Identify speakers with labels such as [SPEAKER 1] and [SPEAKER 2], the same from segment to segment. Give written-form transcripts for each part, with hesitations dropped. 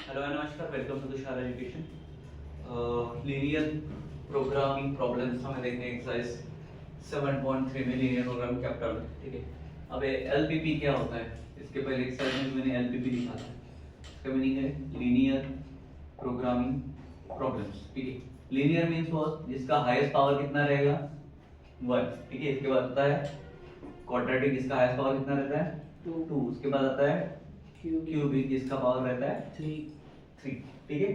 [SPEAKER 1] Hello नमस्कार, welcome to Tushar education. Linear programming problems हमें देखने एक्सरसाइज 7.3 में लीनियर प्रोग्रामिंग चैप्टर में। ठीक है, अब एलपीपी क्या होता है, इसके पहले एक्सरसाइज में मैंने एलपीपी लिखा था। इसका मीनिंग है लीनियर प्रोग्रामिंग प्रॉब्लम्स। ठीक है, लीनियर मीन्स वो जिसका हाईएस्ट पावर कितना रहेगा 1। ठीक है, इसके बाद आता है क्वाड्रेटिक, जिसका हाईएस्ट पावर कितना रहता है 2। उसके बाद आता है क्यूबिक, जिसका पावर रहता है 3। ठीक है,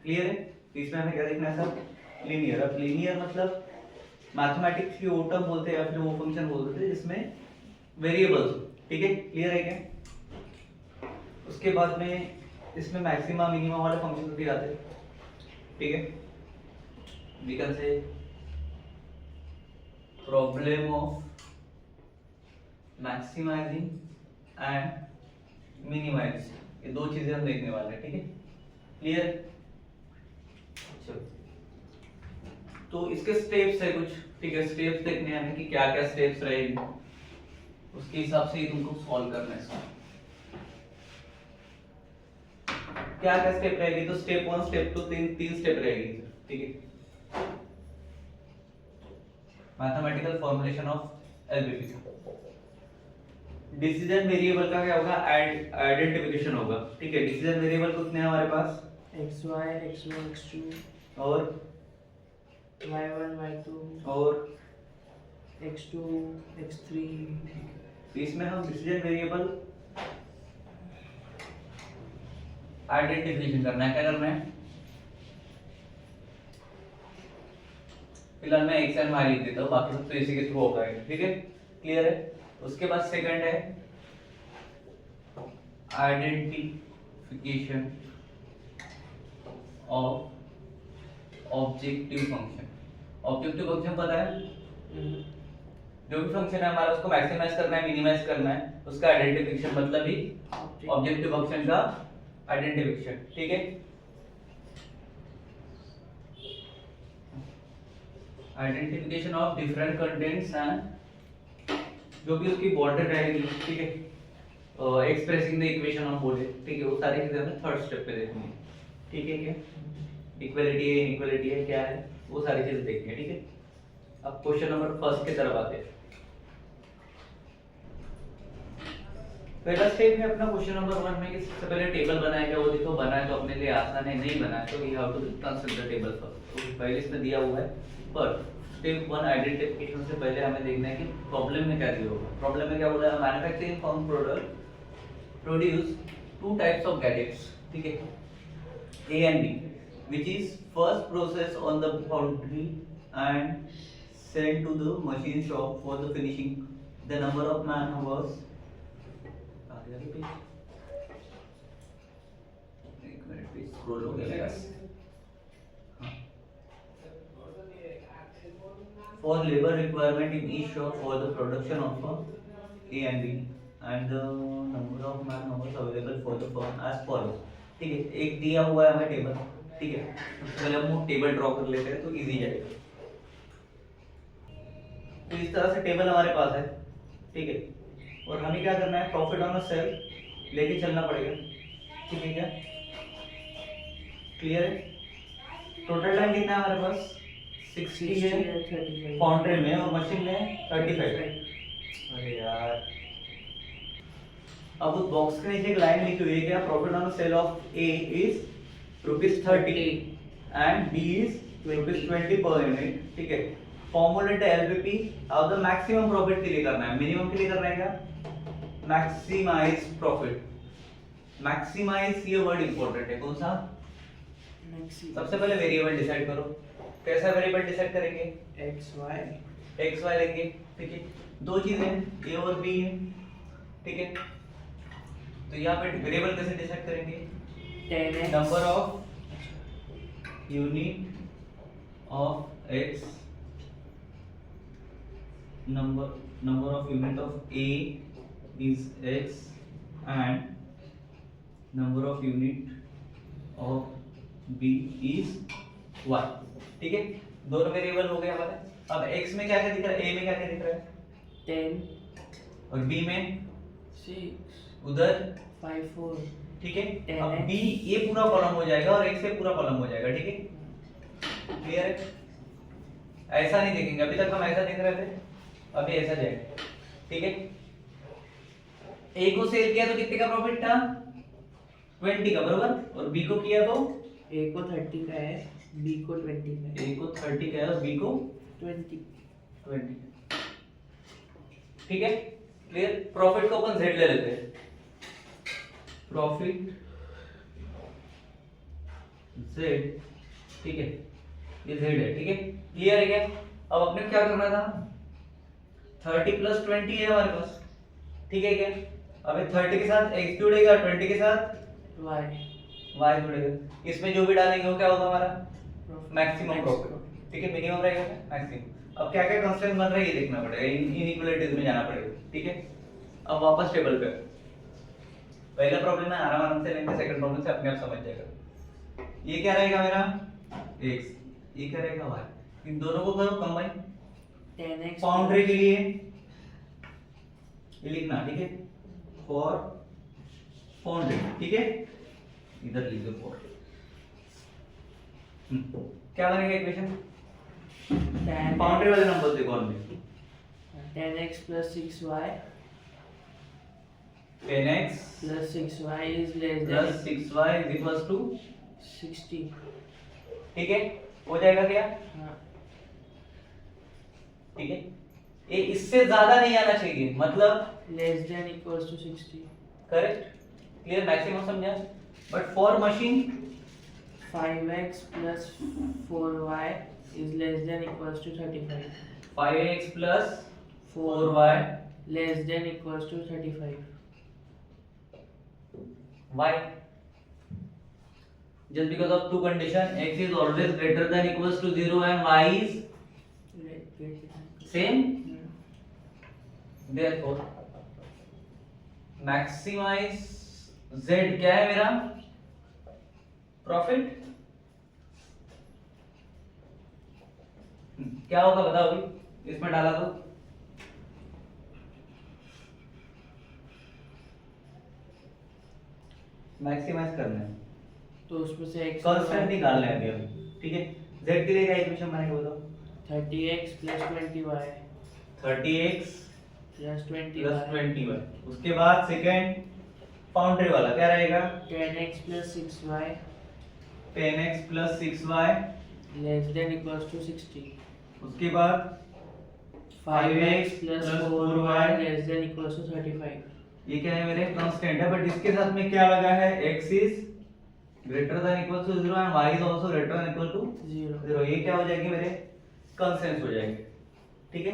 [SPEAKER 1] क्लियर है। तो इसमें हमें क्या देखना है सर, लीनियर। अब लीनियर मतलब मैथमेटिक्स की वो टर्म बोलते हैं या फिर वो फंक्शन बोलते हैं जिसमें वेरिएबल्स। ठीक है, क्लियर है क्या। उसके बाद में इसमें मैक्सिमा मिनिमा वाले फंक्शन भी आते हैं। ठीक है, we can say problem of maximizing and minimize, ये दो चीजें हम देखने वाले हैं। ठीक है, क्लियर। चलो, तो इसके स्टेप्स है कुछ। ठीक है, स्टेप्स देखने हैं हमें कि क्या क्या स्टेप्स रहेंगे, उसके हिसाब से ही तुमको सॉल्व करना है इसको। क्या क्या स्टेप रहेगी, तो स्टेप 1 स्टेप 2 तीन स्टेप रहेगी। ठीक है, mathematical formulation of LPP. Decision variable का क्या होगा, आइडेंटिफिकेशन होगा। ठीक है, डिसीजन वेरिएबल कितने हैं हमारे पास,
[SPEAKER 2] xy x1 x2
[SPEAKER 1] और
[SPEAKER 2] y1 y2
[SPEAKER 1] और
[SPEAKER 2] x2 x3।
[SPEAKER 1] तो इसमें हम डिसीजन वेरिएबल आइडेंटिफिकेशन करना है। क्या करना है, फिलहाल मैं एक साइड मार लिख देता हूँ, बाकी सब तो इसी के थ्रू होगा। ठीक है, क्लियर है। उसके बाद सेकंड है identification of objective function. Objective function पता है, जो भी फंक्शन है हमारा उसको मैक्सिमाइज करना है, मिनिमाइज करना है, उसका आइडेंटिफिकेशन मतलब ही ऑब्जेक्टिव फंक्शन का आइडेंटिफिकेशन। ठीक है, identification of different contents and जो भी उसकी बॉर्डर रहेगी। ठीक है, एक्सप्रेसिंग द इक्वेशन ऑफ बोले। ठीक है, वो सारी चीजें हमें थर्ड स्टेप पे देखनी है। ठीक है, क्या इक्वलिटी है, इनइक्वलिटी है, क्या है, वो सारी चीजें देखनी है। ठीक है, अब क्वेश्चन नंबर फर्स्ट की तरफ आते हैं। पहला स्टेप है अपना क्वेश्चन नंबर 1 में कि सबसे पहले टेबल बनाया क्या, वो देखो बना है तो अपने लिए आसान है, नहीं बना है तो we have to consider table first. तो पहले इसमें दिया हुआ है, पर स्टेप 1 आइडेंटिफिकेशन से पहले हमें देखना है कि प्रॉब्लम में क्या दिया होगा। प्रॉब्लम में क्या बोला है, manufacturing firm product produce two types of gadgets. ठीक है, A and B, which is first processed on the foundry and sent to the machine shop for the finishing. The number of man hours, एक minute पे scroll हो गया मेरा। For labor requirement in each shop for the production of A and B and the number of man hours available for the firm as follows. ठीक है, एक दिया हुआ है हमें टेबल। ठीक है, सबसे पहले हम वो टेबल ड्रॉ कर लेते हैं तो इजी जाएगा। तो इस तरह से टेबल हमारे पास है। ठीक है, और हमें क्या करना है, प्रॉफिट ऑन सेल लेके चलना पड़ेगा। ठीक है, क्या क्लियर है। टोटल टाइम कितना है हमारे पास 60 है फाउंड्री में, और मशीन में 35। अरे यार, अब उस बॉक्स के नीचे एक लाइन लिखी हुई है, क्या profit on sale of A is ₹30 and B is ₹20 per unit. ठीक है, फॉर्मूलेट एलपीपी अब द मैक्सिमम प्रॉफिट के लिए करना है, मिनिमम के लिए करना है क्या, मैक्सिमाइज प्रॉफिट। मैक्सिमाइज ये वर्ड इंपॉर्टेंट है, कौन सा। सबसे पहले वेरिएबल डिसाइड करो। कैसा वेरिएबल डिसाइड करेंगे, एक्स वाई लेंगे। ठीक है, दो चीजें ए और बी है। ठीक है, तो यहाँ पे वेरिएबल कैसे डिसाइड करेंगे, number of unit of x, number of unit of A is x and number of unit of B is y। ठीक है, दोनों वेरिएबल हो गए हमारे। अब x में क्या क्या दिख रहा है, A में क्या क्या दिख रहा है
[SPEAKER 2] 10
[SPEAKER 1] और B में
[SPEAKER 2] 6
[SPEAKER 1] उधर
[SPEAKER 2] 5 4
[SPEAKER 1] ठीक है।
[SPEAKER 2] 10x
[SPEAKER 1] अब बी ये पूरा कॉलम हो जाएगा और एक्स ये पूरा कॉलम हो जाएगा, ठीक है। क्लियर है? ऐसा नहीं देखेंगे, अभी तक हम ऐसा देख रहे थे, अभी ऐसा जाएगा, ठीक है। ए को सेल किया तो कितने का प्रॉफिट था? 20 का, बरोबर। और बी को किया तो
[SPEAKER 2] ए को 30 का है, बी को 20 का है।
[SPEAKER 1] ए को 30 का है और बी को
[SPEAKER 2] 20
[SPEAKER 1] ठीक है। क्लियर? प्रॉफिट को अपन जेड ले लेते हैं, प्रॉफिट जेड, ठीक है, ये जेड है, ठीक है। क्लियर है क्या? अब अपने को क्या करना था? 30 प्लस 20 है हमारे पास, ठीक है क्या? अबे 30 के साथ x जुड़ेगा, 20 के साथ y जुड़ेगा। इसमें जो भी डालेंगे वो क्या होगा हमारा? मैक्सिमम प्रॉफिट, ठीक है। मिनिमम रहेगा मैक्सिमम। अब क्या क्या कंस्ट्रेंट बन रहा है ये देखना पड़ेगा, इनइक्वालिटीज में जाना पड़ेगा, ठीक है। अब वापस टेबल पे, पहला प्रॉब्लम है आराम से लेंगे, सेकंड प्रॉब्लम से अपने आप समझ जाएगा। ये क्या रहेगा मेरा? x, ये क्या रहेगा? y। इन दोनों को करो कंबाइन
[SPEAKER 2] 10x
[SPEAKER 1] बाउंड्री के लिए ये लिखना, ठीक है, फॉर बाउंड्री, ठीक है। इधर लिख दो फॉर। क्या बनेगा इक्वेशन? बाउंड्री वाले नंबर देखो only
[SPEAKER 2] 10x plus 6y
[SPEAKER 1] 10x
[SPEAKER 2] plus 6y is less
[SPEAKER 1] plus
[SPEAKER 2] than
[SPEAKER 1] 6y is equals to
[SPEAKER 2] 60।
[SPEAKER 1] ठीक है, हो जाएगा क्या?
[SPEAKER 2] हाँ,
[SPEAKER 1] ठीक है। ये इससे ज्यादा नहीं आना चाहिए, मतलब
[SPEAKER 2] less than equals to 60।
[SPEAKER 1] Correct, clear, maximum समझा। But for machine
[SPEAKER 2] 5x plus 4y is less than equals to 35।
[SPEAKER 1] 5x plus 4y
[SPEAKER 2] less than equals to 35।
[SPEAKER 1] why? Just because of two condition, x is always greater than equals to 0 and y is same. Therefore maximize z क्या है मेरा? Profit. क्या होगा बताओ अभी, इसमें डाला तो मैक्सिमाइज करना है,
[SPEAKER 2] तो उसमें से x
[SPEAKER 1] कांस्टेंट निकालना है अभी हमें, ठीक है। z के लिए क्या इक्वेशन बनेगा बताओ?
[SPEAKER 2] 30x plus 20y
[SPEAKER 1] 30x
[SPEAKER 2] plus
[SPEAKER 1] plus
[SPEAKER 2] 20y
[SPEAKER 1] 20y। उसके बाद सेकंड बाउंड्री वाला क्या रहेगा?
[SPEAKER 2] 10x plus 6y
[SPEAKER 1] 10x plus 6y
[SPEAKER 2] less than equals to 60।
[SPEAKER 1] उसके बाद
[SPEAKER 2] 5x plus 4y4y less than equals to 35।
[SPEAKER 1] ये क्या है मेरे? कांस्टेंट है, बट इसके साथ में क्या लगा है? x is greater than equal to 0 and y is also greater than equal to 0। ये क्या हो जाएगी मेरे? कंसेंस हो जाएंगे, ठीक है।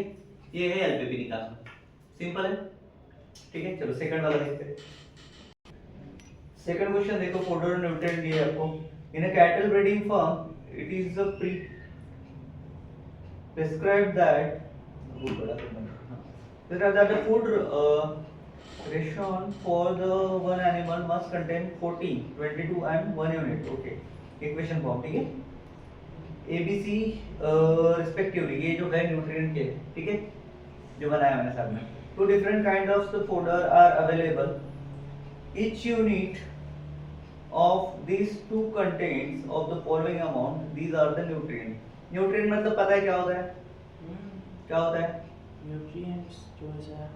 [SPEAKER 1] ये है एलपीपी निकालना, सिंपल है, ठीक है। चलो सेकंड वाला देखते हैं। सेकंड क्वेश्चन देखो, फोडर न्यूट्रिएंट दिए आपको। In a cattle breeding farm it is a prescribed that the food ration for the one animal must contain 14, 22 and 1 unit, okay, equation form, ठीक है। ABC respectively, ये जो है न्यूट्रिएंट के, ठीक है, जो बनाया मैंने साथ में। Two different kind of the fodder are available. Each unit of these two contains of the following amount. These are the nutrient. Nutrient मतलब पता है क्या होता है? क्या होता है?
[SPEAKER 2] न्यूट्रिएंट्स जो है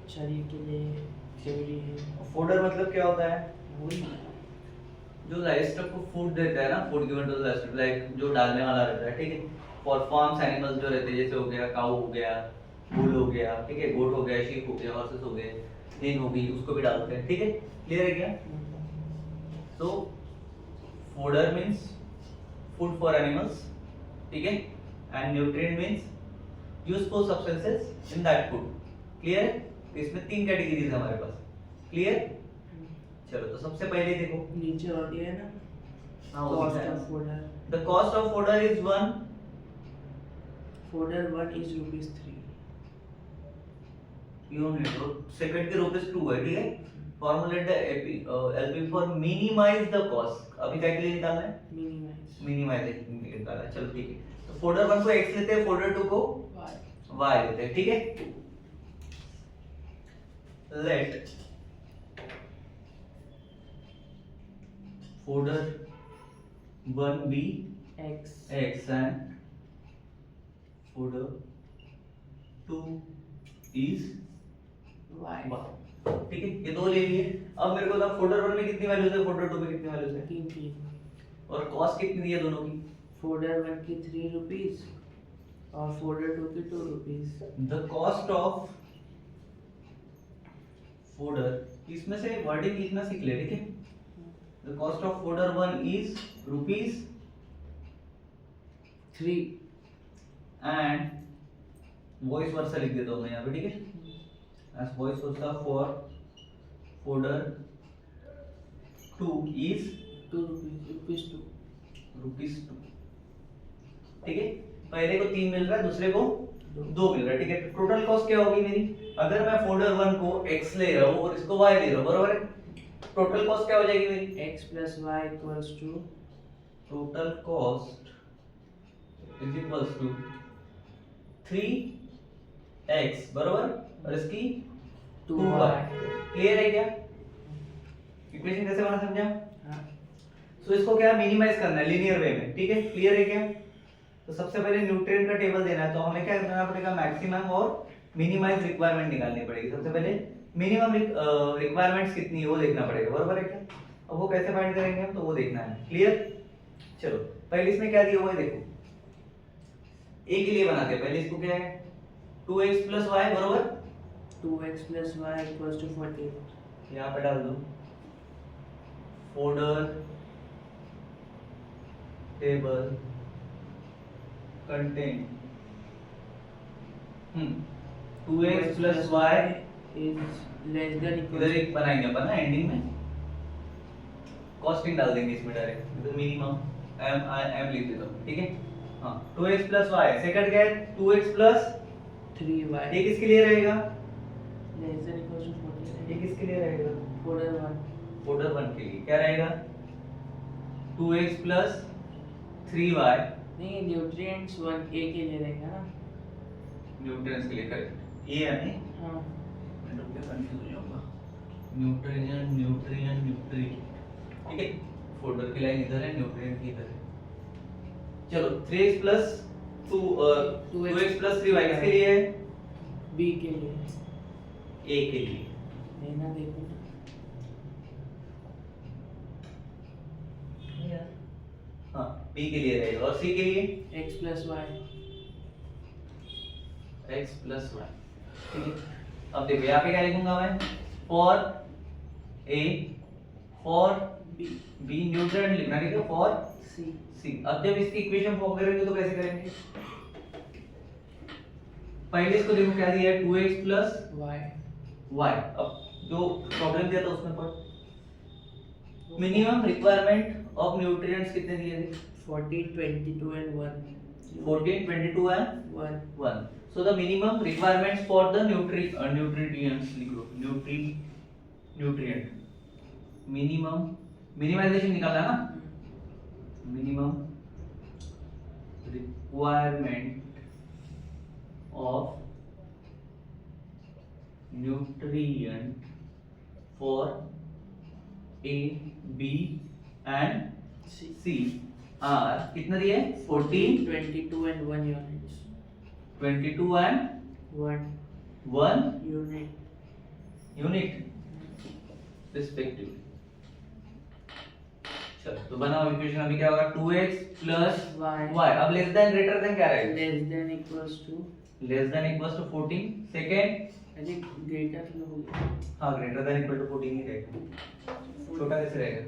[SPEAKER 2] शरीर के लिए जरूरी है।
[SPEAKER 1] फूडर मतलब क्या होता है?
[SPEAKER 2] वही
[SPEAKER 1] जो लाइवस्टॉक को फूड देता है ना, food given to the livestock, like जो डालने वाला रहता है, ठीक है। फॉर फार्म्स एनिमल्स जो रहते हैं, जैसे हो गया काऊ हो गया, बुल हो गया, ठीक है, गोट हो गया, शीप हो गया, हॉर्सेस हो गए, हिन हो गई, उसको भी डालते हैं, ठीक है। क्लियर है क्या? So fodder means food for animals, ठीक है, and nutrient means useful substances in that food. Clear है? तो इसमें तीन कैटेगरीज है हमारे पास। क्लियर? चलो तो सबसे पहले देखो,
[SPEAKER 2] नीचे और दिया है ना,
[SPEAKER 1] हाँ,
[SPEAKER 2] cost of fodder.
[SPEAKER 1] The cost of fodder is 1
[SPEAKER 2] fodder 1 is ₹3।
[SPEAKER 1] Unit, second के रुपीस 2 है, ठीक है। Formulate the LP for minimize the cost. अभी क्या के लिए निकालना है? मिनिमाइजेशन निकालना है, चलो ठीक है। तो फोल्डर 1 को x लेते हैं, फोल्डर 2 को y लेते हैं, ठीक है। Let folder 1 be
[SPEAKER 2] x
[SPEAKER 1] x and folder 2 is
[SPEAKER 2] y
[SPEAKER 1] y। ठीक है, ये दो ले लिए। अब मेरे को बता फोल्डर 1 में कितनी वैल्यूज है, फोल्डर 2 में कितनी वैल्यूज है,
[SPEAKER 2] 3
[SPEAKER 1] और कॉस्ट कितनी दी है दोनों की।
[SPEAKER 2] फोल्डर 1 की 3 रुपीस और फोल्डर 2 की 2 rupees.
[SPEAKER 1] The cost of fodder, इसमें से वर्डिंग लिखना सीख ले, ठीक है। The cost of fodder 1 is rupees
[SPEAKER 2] 3
[SPEAKER 1] and vice versa लिख देता हूँ मैं यहाँ पे, ठीक है। As vice versa for fodder 2 is
[SPEAKER 2] 2 rupees
[SPEAKER 1] rupees 2, ठीक है। पहले को 3 मिल रहा है, दूसरे को 2 मिल रहा है, ठीक है। टोटल कॉस्ट क्या होगी मेरी, अगर मैं फोल्डर 1 को x ले रहा हूँ और इसको y ले रहा हूँ, बरोबर है। टोटल कॉस्ट क्या हो जाएगी मेरी,
[SPEAKER 2] x plus y equals to
[SPEAKER 1] total cost is equals to 3x, बरोबर, और इसकी 2y। क्लियर है क्या, इक्वेशन कैसे बना समझा।
[SPEAKER 2] हाँ
[SPEAKER 1] सो इसको क्या मिनिमाइज करना है लीनियर वे में, ठीक है। क्लियर है क्या। तो सबसे पहले न्यूट्रिएंट का टेबल देना है, तो हमें क्या करना पड़ेगा, मैक्सिमम और मिनिमाइज रिक्वायरमेंट निकालनी पड़ेगी। सबसे पहले मिनिमम रिक्वायरमेंट्स कितनी है वो देखना पड़ेगा, बरोबर है क्या। अब वो कैसे फाइंड करेंगे हम, तो वो देखना है। क्लियर, चलो पहले इसमें क्या दिया हुआ है देखो, a के लिए बनाते हैं। पहले इसको क्या है 2x plus y, बरोबर
[SPEAKER 2] 2x plus y equals to 14।
[SPEAKER 1] यहाँ पे डाल दो folder table content 2x plus y
[SPEAKER 2] is less than equal
[SPEAKER 1] इधर एक बनाएंगे अपन ना एंडिंग में, कॉस्टिंग डाल देंगे इसमें डायरेक्ट, इधर मिनिमम एम लिख देता हूँ, ठीक है। हाँ 2x plus y, सेकंड क्या है 2x plus
[SPEAKER 2] 3y
[SPEAKER 1] ये किसके लिए रहेगा,
[SPEAKER 2] less than equals to 14।
[SPEAKER 1] ये किसके लिए रहेगा,
[SPEAKER 2] फोल्डर 1
[SPEAKER 1] फोल्डर 1 के लिए क्या रहेगा 2x plus 3y,
[SPEAKER 2] नहीं न्यूट्रिएंट्स 1 a के लिए रहेगा ना।
[SPEAKER 1] न्यूट्रिएंट्स के लिए करेक्ट, ये यानी
[SPEAKER 2] हाँ
[SPEAKER 1] मैं तो क्या कंफ्यूज हो जाऊंगा, न्यूट्रिएंट न्यूट्रिएंट न्यूट्रिएंट, ठीक है। फोल्डर की लाइन इधर है, न्यूट्रिएंट की इधर है। चलो 3x plus 2x plus 3y किसके लिए है,
[SPEAKER 2] b के लिए,
[SPEAKER 1] a के लिए।
[SPEAKER 2] लेना देखो ना।
[SPEAKER 1] हाँ b के लिए रहेगा, और c के लिए
[SPEAKER 2] x plus y
[SPEAKER 1] x plus y, ठीक है। अब देखो यहाँ पे क्या लिखूंगा मैं, for a for
[SPEAKER 2] b
[SPEAKER 1] b nutrient लिखना, ठीक है, फॉर
[SPEAKER 2] c
[SPEAKER 1] c। अब जब इसकी इक्वेशन फॉर्म करेंगे तो कैसे करेंगे, पहले इसको देखो क्या दिया है 2x plus
[SPEAKER 2] y
[SPEAKER 1] y। अब जो प्रॉब्लम दिया था उसमें पर मिनिमम रिक्वायरमेंट ऑफ न्यूट्रिएंट्स कितने दिए थे,
[SPEAKER 2] 14 22 and 1
[SPEAKER 1] 14 22 and
[SPEAKER 2] 1
[SPEAKER 1] 1। so the minimum requirements for the nutrients लिखो, nutrient minimum, minimization निकालना है ना, minimum requirement of nutrient for A, B and
[SPEAKER 2] c
[SPEAKER 1] C are कितना दिया है 14
[SPEAKER 2] 22 and 1 units
[SPEAKER 1] 22 and
[SPEAKER 2] 1
[SPEAKER 1] 1
[SPEAKER 2] unit
[SPEAKER 1] unit respectively। चलो तो बनाओ इक्वेशन, अभी क्या होगा 2x plus y। अब लेस देन ग्रेटर देन क्या रहेगा,
[SPEAKER 2] less than equals to
[SPEAKER 1] less than equals to 14। Second
[SPEAKER 2] अरे ग्रेटर तो हो गया,
[SPEAKER 1] हाँ ग्रेटर देन इक्वल टू 14 ही रहेगा, छोटा कैसे रहेगा,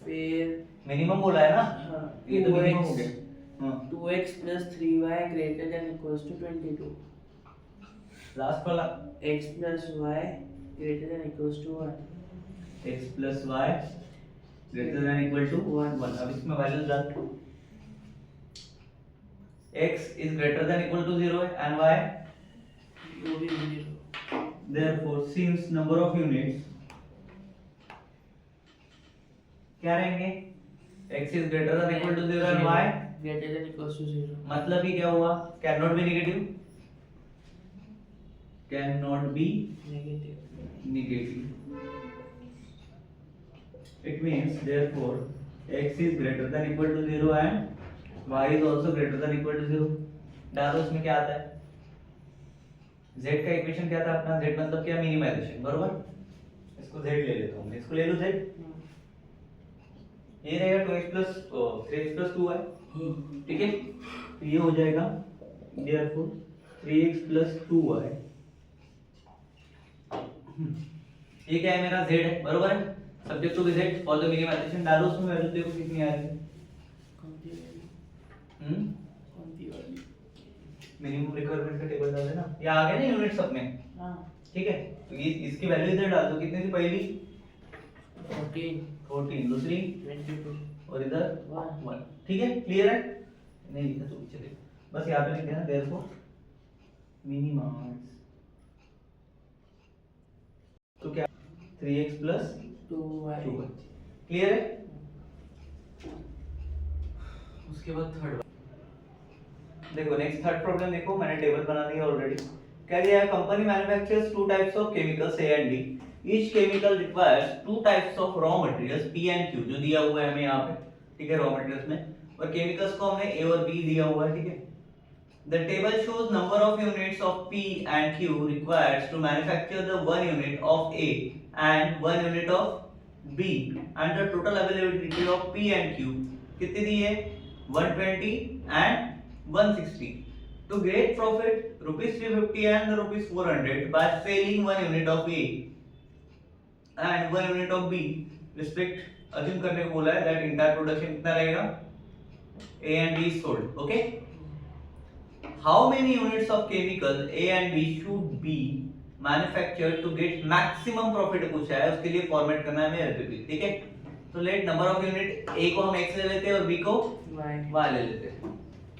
[SPEAKER 2] फिर
[SPEAKER 1] मिनिमम बोला है ना,
[SPEAKER 2] हाँ
[SPEAKER 1] ये तो मिनिमम हो
[SPEAKER 2] 2x
[SPEAKER 1] गया। हाँ
[SPEAKER 2] 2x plus 3y greater than equals to 22
[SPEAKER 1] last वाला
[SPEAKER 2] x plus y greater than equals to 1
[SPEAKER 1] x plus y greater than equal to 1। अब इसमें वैल्यूज डाल, x is greater than equal to 0 and y,
[SPEAKER 2] वो भी 0
[SPEAKER 1] therefore since number of units क्या रहेंगे, x is greater than equal to 0 and y
[SPEAKER 2] greater than equals to 0
[SPEAKER 1] मतलब ही क्या हुआ, can not be negative, can not be
[SPEAKER 2] negative
[SPEAKER 1] negative. It means therefore x is greater than equal to 0 and y is also greater than equal to 0. डालो उसमें क्या आता है, z का equation क्या था अपना, z मतलब क्या, मिनिमाइजेशन, बरोबर. इसको z ले लेता हूं मैं, इसको ले लूं z, ये रहेगा 2x plus 3x plus 2y, ठीक है. तो ये हो जाएगा therefore 3x plus 2y, ये क्या है मेरा, z है, बरोबर है. Subject to be z for the minimization. डालो उसमें वैल्यू, देखो कितनी आ रही है. मिनिमम रिक्वायरमेंट का टेबल डाल देना, ये आ गया ना यूनिट सब में.
[SPEAKER 2] हाँ.
[SPEAKER 1] ठीक है, तो ये इसकी वैल्यू इधर डाल दो. कितनी थी पहली, 14, दूसरी
[SPEAKER 2] 22
[SPEAKER 1] और इधर 1. ठीक है, क्लियर है. नहीं लिखा तो चले, बस यहाँ पे लिख देना देयरफॉर मिनिमम. तो क्या 3x plus
[SPEAKER 2] 2y.
[SPEAKER 1] क्लियर है. उसके बाद थर्ड, देखो नेक्स्ट थर्ड प्रॉब्लम देखो, मैंने टेबल बना दिया ऑलरेडी. क्या दिया है, company manufactures two types of chemicals A and B. Each chemical requires two types of raw materials P and Q, जो दिया हुआ है हमें यहाँ पे, ठीक है, रॉ मटेरियल्स में. और केमिकल्स को हमने ए और बी दिया हुआ है, ठीक है. The table shows number of units of P and Q requires to manufacture the one unit of A and one unit of B and the total availability of P and Q कितनी दी है, 120 and 160. To get profit rupees 350 and rupees 400 by selling one unit of A and one unit of B respect, assume करने को बोला है that entire production कितना रहेगा, A and B is sold. Okay, how many units of chemical A and B should be manufactured to get maximum profit पूछा है, उसके लिए फॉर्मेट करना है हमें LPP. ठीक है, तो let number of unit A को हम X ले लेते हैं और B को Y ले लेते हैं.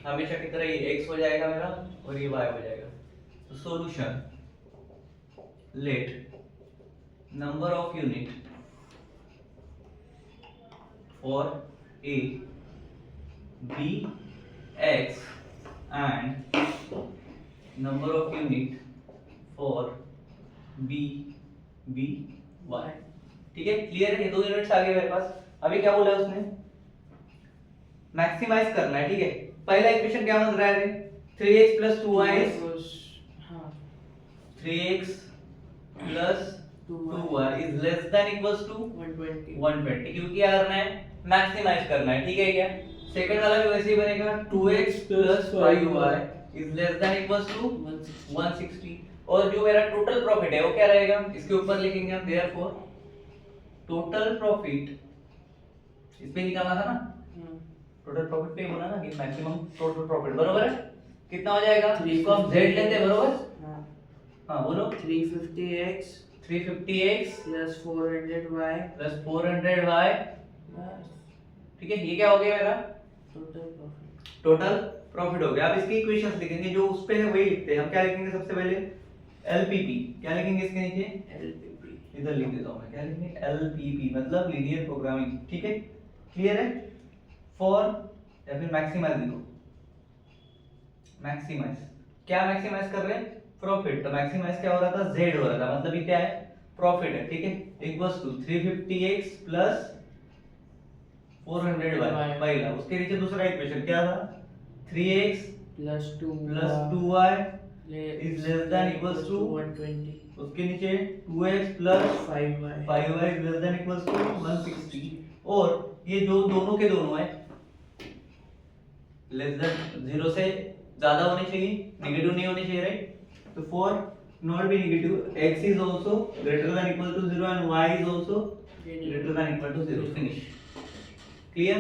[SPEAKER 1] हमेशा की तरह ये x हो जाएगा मेरा और ये y हो जाएगा. तो solution, let number of unit for a b x and number of unit for b b y. ठीक है, क्लियर है. ये दो यूनिट्स आ गए मेरे पास. अभी क्या बोला है उसने, मैक्सिमाइज करना है. ठीक है, पहला इक्वेशन क्या बन रहा है, 3x plus 2y is 3x plus 2y is less than equals to 120, क्योंकि यार करना है, मैक्सिमाइज करना है. ठीक है क्या. सेकंड वाला भी वैसे ही बनेगा, 2x plus 5y is less than equals to 160. और जो मेरा टोटल प्रॉफिट है वो क्या रहेगा, इसके ऊपर लिखेंगे हम देयरफॉर टोटल प्रॉफिट, इस पे निकालना था ना, टोटल प्रॉफिट पे बोला ना कि मैक्सिमम टोटल प्रॉफिट, बरोबर है. कितना हो जाएगा, इसको हम z लेते हैं, बरोबर. हां बोलो, 350x plus 400y. ठीक है, ये क्या हो गया मेरा, टोटल प्रॉफिट हो गया. अब इसकी इक्वेशंस लिखेंगे, जो उस पे है वही लिखते हैं हम. क्या लिखेंगे सबसे पहले, LPP. क्या लिखेंगे इसके नीचे, LPP. इधर लिख देता हूं मैं, क्या लिखेंगे, LPP मतलब लीनियर प्रोग्रामिंग. ठीक है, क्लियर है. फॉर या फिर मैक्सिमाइज लिखो, मैक्सिमाइज. क्या मैक्सिमाइज कर रहे हैं, प्रॉफिट. तो मैक्सिमाइज क्या हो रहा था, z हो रहा था, मतलब ये क्या है, प्रॉफिट है. ठीक है, equals to 350x plus 400y. पहला, उसके नीचे दूसरा इक्वेशन क्या था, 3x plus 2y is less than equals to 120. उसके नीचे 2x plus 5y is less than equals to 160. और ये जो दोनों के दोनों है लेस देन 0 से ज्यादा होने चाहिए, नेगेटिव नहीं होने चाहिए, राइट. तो for not be negative, x is also greater than equal to 0 and y is also greater than equal to 0. Finish. Clear.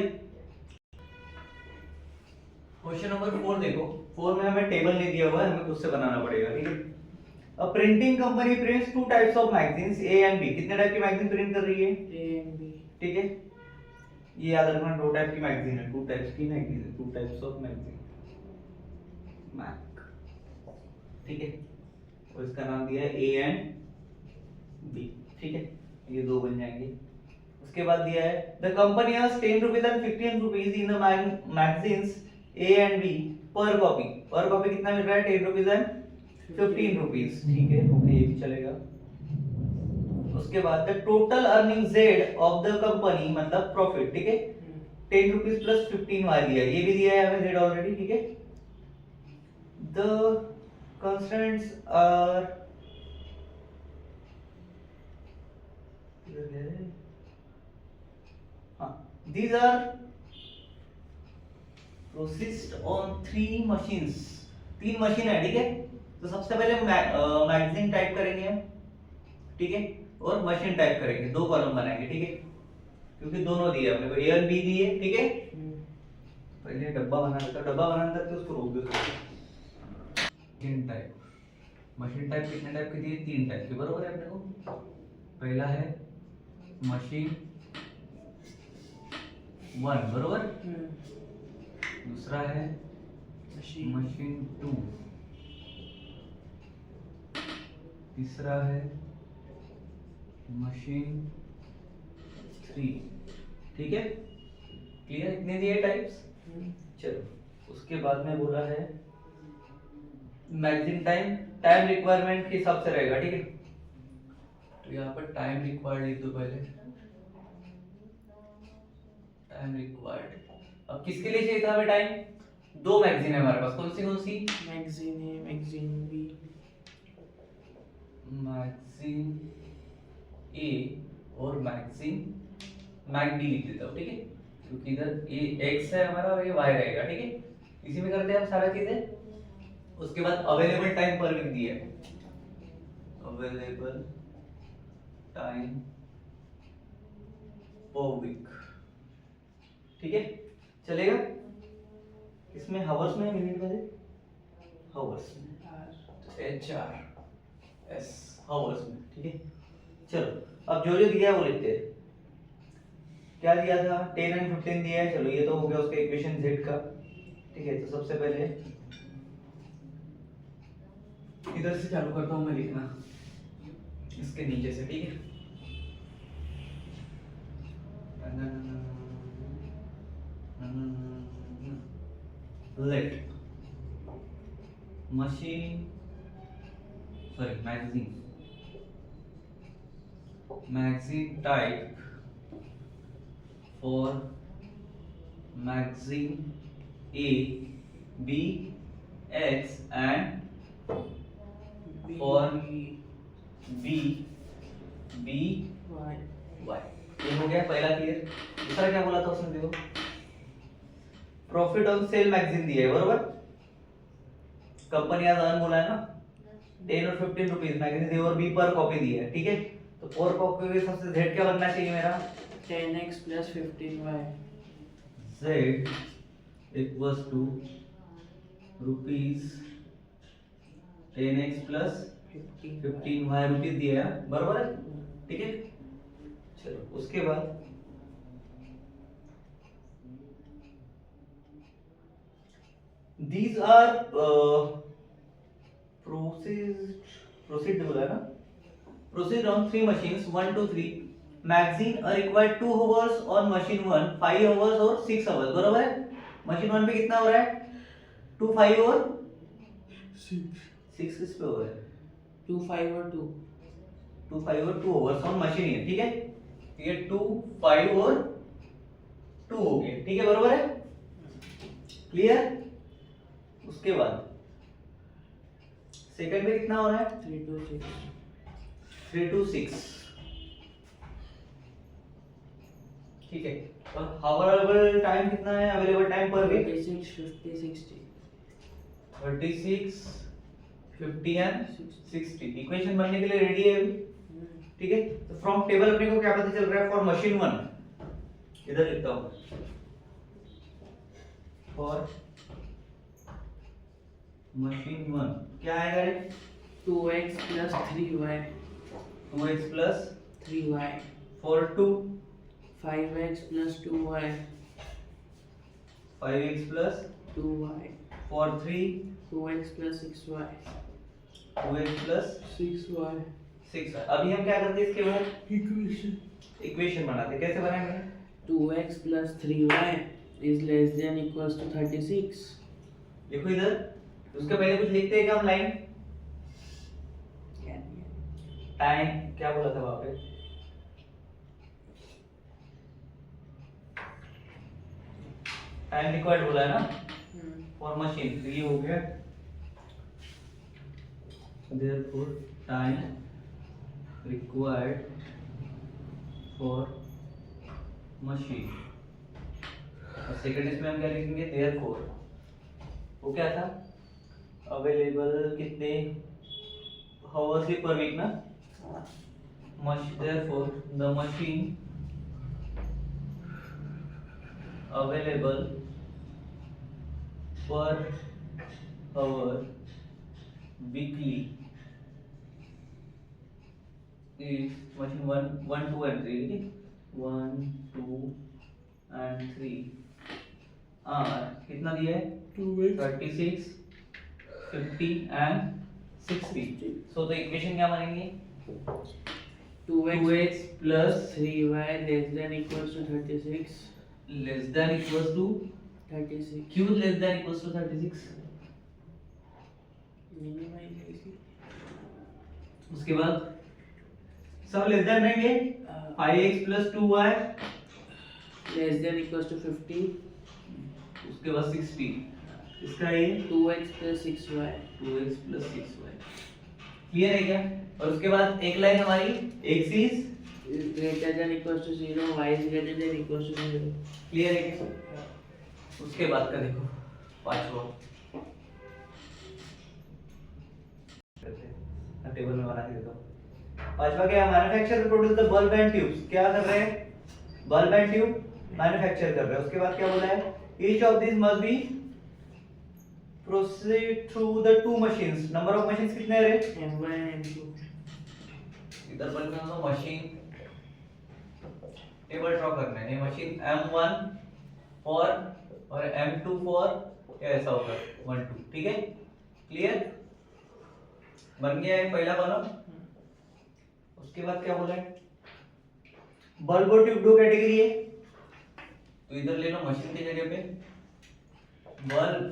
[SPEAKER 1] Question number 4 देखो. 4 में हमें टेबल नहीं दिया हुआ है, हमें खुद से बनाना पड़ेगा. ठीक है, a printing company prints two types of magazines A and B. कितने टाइप की मैगजीन प्रिंट कर रही है, ए एंड बी. ठीक है, ये याद रखना, दो टाइप की मैगजीन है, टू टाइप्स की मैगजीन है, टू टाइप्स ऑफ मैगजीन, मैक. ठीक है, और इसका नाम दिया है ए एंड बी. ठीक है, ये दो बन जाएंगे. उसके बाद दिया है the company has 10 rupees and 15 rupees in the magazines A and B per copy. Per copy कितना मिल रहा है, 10 रुपीस एंड 15 रुपीस. ठीक है, ओके, ये भी चलेगा. उसके बाद the total earning Z of the company मतलब प्रॉफिट, ठीक है, 10 रुपीज प्लस 15 वाई दिया है, ये भी दिया है हमें जेड ऑलरेडी, ठीक है। The constants are these are processed on 3 machines, 3 machine है, ठीक है। तो सबसे पहले मैगजीन टाइप करेंगे हम, ठीक है, और मशीन टाइप करेंगे, 2 कॉलम बनाएंगे, ठीक है, क्योंकि दोनों दिए अपने को, ए और बी दिए, ठीक है। पहले डब्बा बना लेता, डब्बा बनाने तक उसको रोक दो। मशीन टाइप, मशीन टाइप कितने टाइप के दिए, 3 टाइप के, बरोबर है अपने को। पहला है मशीन 1, बरोबर, दूसरा है मशीन 2, तीसरा है मशीन 3, ठीक है, क्लियर, इतने दिए टाइप्स। चलो उसके बाद में बोला है मैगजीन टाइम, टाइम रिक्वायरमेंट के हिसाब से रहेगा, ठीक है। तो यहाँ पर टाइम रिक्वायर्ड लिख दो पहले, टाइम रिक्वायर्ड। अब किसके लिए चाहिए था हमें टाइम, 2 मैगजीन है हमारे पास, कौन सी
[SPEAKER 2] मैगजीन है, मैगजीन बी,
[SPEAKER 1] मैगजीन ए और मैगजीन मैग बी लिख देता हूँ, ठीक है, क्योंकि इधर ये एक्स है हमारा और ये वाई रहेगा, ठीक है। इसी में करते हैं हम सारा चीजें। उसके बाद अवेलेबल टाइम पर वीक दिया है, अवेलेबल टाइम पर वीक, ठीक है, चलेगा। इसमें हावर्स में, मिनट में, हावर्स में, HRS हावर्स में, ठीक है। चलो अब जो जो दिया है वो लिखते हैं। क्या दिया था, 10 एंड 15 दिया है, चलो ये तो हो गया उसका इक्वेशन z का, ठीक है। तो सबसे पहले इधर से चालू करता हूं मैं लिखना, इसके नीचे से, ठीक है। Let machine, sorry magazine, magazine type for magazine A, B, X and for B, Y, ये हो गया पहला क्लियर। दूसरा क्या बोला था उसने, देखो प्रॉफिट ऑन सेल मैगजीन दिया है, बरोबर, कंपनी आज अर्न बोला है ना, 10 और 15 रुपीज मैगजीन ए और बी पर कॉपी दिया है, ठीक है। तो पर कॉपी के हिसाब से z क्या बनना चाहिए मेरा,
[SPEAKER 2] 10x plus 15y,
[SPEAKER 1] z equals to rupees 10x plus 15y rupees दिया है, बरोबर है, ठीक है। चलो उसके बाद these are proceed बोला है ना, proceed on 3 machines 1 to 3 magazine are required 2 hours on machine 1, 5 hours और 6 hours, बरोबर है। मशीन 1 पे कितना हो रहा है, 2 5 और 6 किस पे हो रहा है,
[SPEAKER 2] 2 5 और 2
[SPEAKER 1] 2 hours on मशीन है, ठीक है। ये 2 5 और 2 हो गए, ठीक है, बरोबर है, क्लियर। उसके बाद सेकंड में कितना हो रहा है, 3 to 6, ठीक है। और अवेलेबल टाइम कितना है, available time per week
[SPEAKER 2] 36 50 60
[SPEAKER 1] 36 50 and 60। Equation बनने के लिए रेडी है अभी, ठीक है। तो फ्रॉम टेबल अपने को क्या पता चल रहा है, फॉर मशीन 1 इधर लिखता हूं, फॉर मशीन 1 क्या आएगा रे,
[SPEAKER 2] 2x plus 3y
[SPEAKER 1] 2x plus
[SPEAKER 2] 3y,
[SPEAKER 1] for 2
[SPEAKER 2] 5x plus 2y
[SPEAKER 1] 5x plus
[SPEAKER 2] 2y,
[SPEAKER 1] for 3
[SPEAKER 2] 2x plus 6y
[SPEAKER 1] 2x plus
[SPEAKER 2] 6y।
[SPEAKER 1] 6। अभी हम क्या करते हैं, इसके बाद
[SPEAKER 2] इक्वेशन
[SPEAKER 1] बनाते हैं, कैसे बनाएंगे,
[SPEAKER 2] 2x plus 3y is less than equals to 36।
[SPEAKER 1] देखो इधर, उसके पहले कुछ लिखते हैं क्या हम, लाइन टाइम क्या बोला था वहां पे, टाइम रिक्वायर्ड बोला है ना फॉर मशीन, तो ये हो गया therefore time required for machine। और सेकंड इसमें हम क्या लिखेंगे therefore, वो क्या था अवेलेबल कितने hours per week ना, therefore the machine available per hour weekly is machine 1, 1, 2 and 3, ठीक है 1, 2 and 3 are कितना दिया है 36, 50 and 60। so the equation क्या बनेंगे 2x plus
[SPEAKER 2] 3y less than equals to 36
[SPEAKER 1] less than equals to
[SPEAKER 2] 36
[SPEAKER 1] q less than equals to 36।
[SPEAKER 2] minimize इसे
[SPEAKER 1] उसके बाद सब लेस देन रहेंगे 5x plus 2y
[SPEAKER 2] less than equals to 50
[SPEAKER 1] उसके बाद 60, इसका ये
[SPEAKER 2] 2x plus 6y
[SPEAKER 1] 2x plus 6y। Clear है क्या? और उसके बाद एक लाइन हमारी x is
[SPEAKER 2] is greater than equals to 0 y is greater than equals to 0।
[SPEAKER 1] Clear है क्या? उसके बाद का देखो पांचवा टेबल में बना के देता हूँ। पांचवा क्या manufacture produce the bulb and tubes, क्या कर रहे हैं बल्ब एंड ट्यूब मैन्युफैक्चर कर रहे हैं। उसके बाद क्या बोला है each of this must be proceed through the two machines, number of machines कितने हैं रे
[SPEAKER 2] m1 and m2।
[SPEAKER 1] इधर बन रहा है मशीन टेबल ड्रॉ करना है, ये मशीन m1 फॉर और m2 फॉर क्या ऐसा होगा 1 2, ठीक है क्लियर बन गया है पहला कॉलम। उसके बाद क्या बोला है बल्ब और ट्यूब दो कैटेगरी है, तो इधर ले लो मशीन की जगह पे बल्ब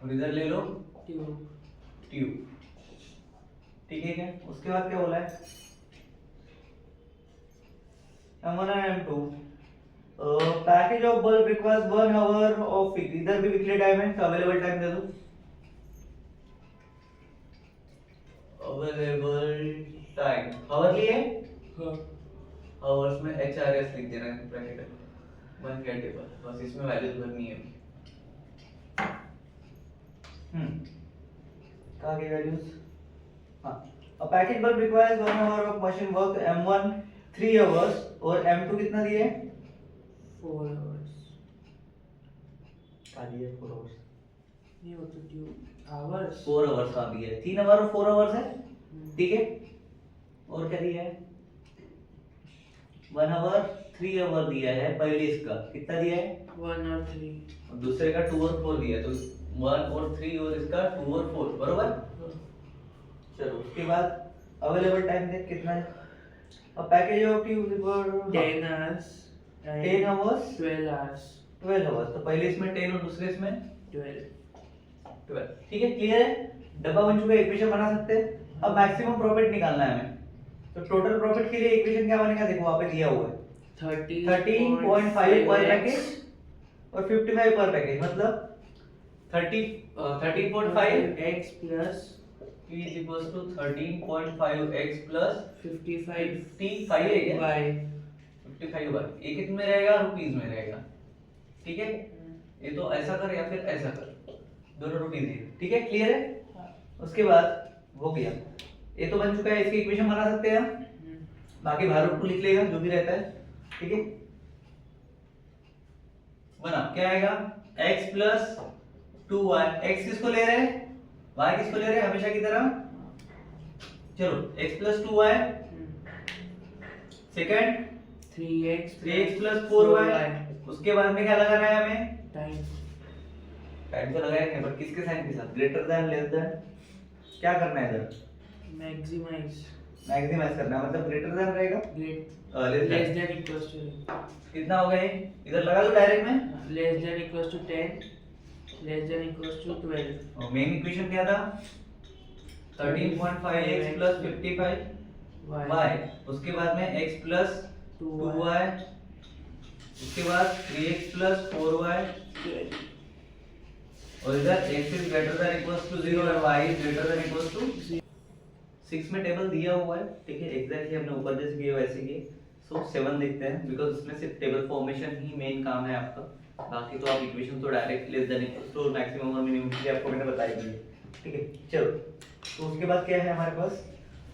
[SPEAKER 1] और इधर ले लो
[SPEAKER 2] ट्यूब,
[SPEAKER 1] ठीक है क्या। उसके बाद क्या बोला है M1 और M2 package of bulb requires 1 hour of week, इधर भी वीकली टाइम है तो अवेलेबल टाइम दे दो अवेलेबल टाइम आवरली है आवर्स में HRS लिख देना है ब्रैकेट में, बन गया टेबल, बस इसमें वैल्यूज भरनी है। कहाँ गई वैल्यूज, हाँ a package bulb requires 1 hour of machine work, M1 3 hours और M2 कितना दिए
[SPEAKER 2] 4 hours।
[SPEAKER 1] क्या दिए 4 आवर्स,
[SPEAKER 2] ये हो तो ट्यूब आवर्स
[SPEAKER 1] 4 आवर्स का दिया है, 3 आवर और 4 आवर्स है, ठीक है। और क्या दिया है 1 आवर 3 आवर दिया है पहले, इसका कितना दिया है
[SPEAKER 2] 1 और 3
[SPEAKER 1] और दूसरे का 2 और 4 दिया है, तो 1 और 3 और इसका 2 और 4 बरोबर। चलो उसके बाद अवेलेबल टाइम देख कितना है, अब package of tube
[SPEAKER 2] 10 hours
[SPEAKER 1] 10 hours
[SPEAKER 2] 12 hours
[SPEAKER 1] 12 hours, तो पहले इसमें 10 और दूसरे इसमें
[SPEAKER 2] 12।
[SPEAKER 1] ठीक है क्लियर है, डब्बा बन चुका है, इक्वेशन बना सकते हैं। अब मैक्सिमम प्रॉफिट निकालना है हमें, तो टोटल प्रॉफिट के लिए इक्वेशन क्या बनेगा देखो वहां पे दिया हुआ है 13.5 पर पैकेज और 55 पर पैकेज, मतलब 13.5
[SPEAKER 2] x plus
[SPEAKER 1] P is equals to 13.5 x plus
[SPEAKER 2] 55
[SPEAKER 1] 55 है क्या
[SPEAKER 2] y
[SPEAKER 1] 55 y, ये कितने में रहेगा रुपीस में रहेगा, ठीक है। ये तो ऐसा कर या फिर ऐसा कर, दोनों रुपीस है, ठीक है क्लियर है। उसके बाद हो गया, ये तो बन चुका है, इसकी इक्वेशन बना सकते हैं हम, बाकी बाहर को लिख लेगा जो भी रहता है, ठीक है। बना क्या आएगा x प्लस 2y, x किसको ले रहे हैं y किसको ले रहे हैं हमेशा की तरह, चलो x plus 2y, second 3x plus 4y, उसके बाद में क्या लगाना है हमें टाइम तो लगाएंगे बट किसके साइन के साथ, ग्रेटर देन लेस देन, क्या करना है इधर
[SPEAKER 2] मैक्सिमाइज
[SPEAKER 1] करना है, मतलब ग्रेटर देन रहेगा
[SPEAKER 2] लेस देन इक्वल्स टू,
[SPEAKER 1] कितना हो गया ये इधर लगा दो डायरेक्ट में,
[SPEAKER 2] less than equals to 10 less than equals to 12।
[SPEAKER 1] और मेन इक्वेशन क्या था 13.5x plus 55y, उसके बाद में x plus 2y उसके बाद 3x plus 4y और इधर x is greater than equals to 0 और y is greater than equals to 6 में टेबल दिया हुआ है, ठीक है, एग्जैक्टली हमने ऊपर जैसे किए वैसे किए। सो 7 देखते हैं, बिकॉज इसमें सिर्फ टेबल फॉर्मेशन ही मेन काम है आपका, बाकी तो आप इक्वेशन तो direct less than equals to maximum और मिनिमम के लिए आपको मैंने बताई दी है, ठीक है। चलो, तो उसके बाद क्या है हमारे पास,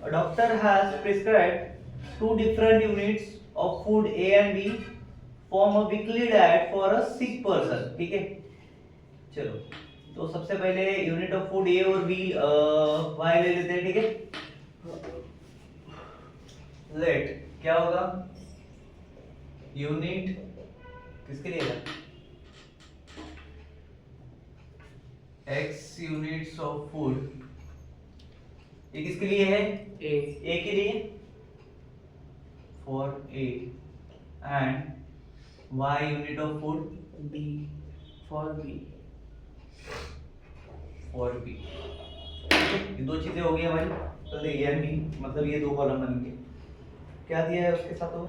[SPEAKER 1] a doctor has prescribed 2 different units of food A and B form a weekly diet for a sick person, ठीक है। चलो, तो सबसे पहले यूनिट ऑफ फूड ए और बी वाई ले लेते हैं, ठीक है। लेट क्या होगा, यूनिट किसके लिए है, x यूनिट्स ऑफ फूड, ये किसके लिए है, ए के लिए, for A, and y unit of food
[SPEAKER 2] B for B.
[SPEAKER 1] For B, ये दो चीजें हो गई हमारी, तो ए एंड बी, मतलब ये दो कॉलम बन गए। क्या दिया है उसके साथ, और